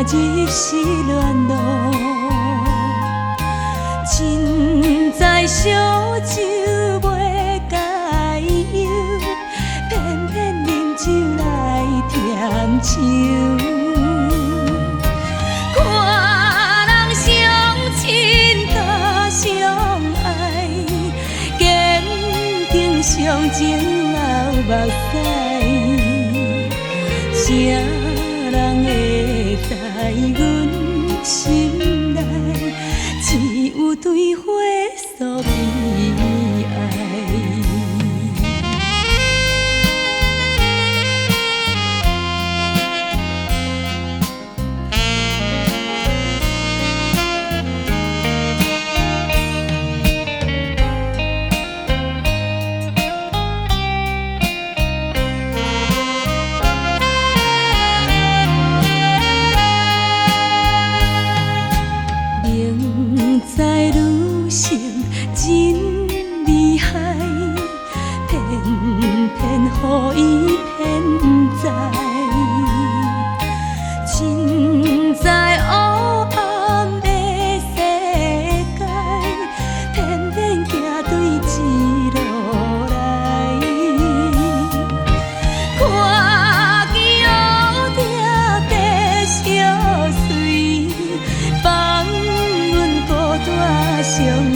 日是恋路，凊彩烧酒袂解忧，偏偏饮酒来添愁。看人相亲甲相爱，坚定相情流目屎，啥人会知阮心内，只有对花诉悲哀。明知女性真厉害，偏偏予伊骗在。凊知黑暗的世界，偏偏行对一路来。看见乌蝶白相随，放阮孤单相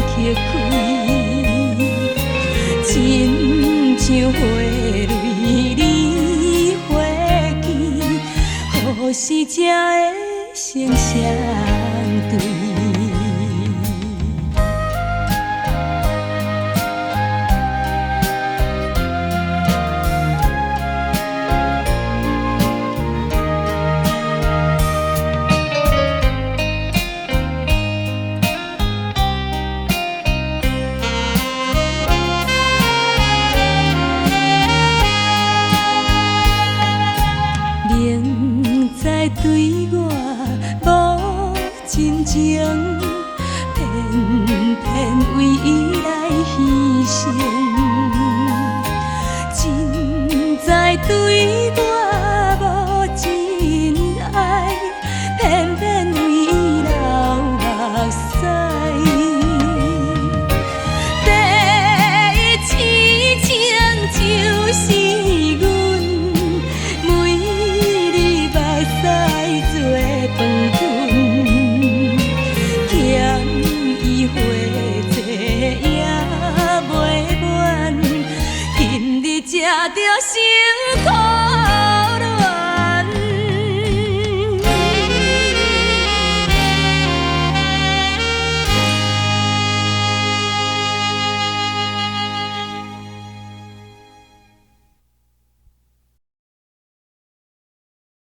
乞开，亲像花蕊离花期，何时才会成相对？明知对我无真情，偏偏为伊来牺牲。凊知对我无真爱，偏偏为伊流目屎。第一痴情就是阮。做饭吞，欠伊花债也袂完，今日才着心。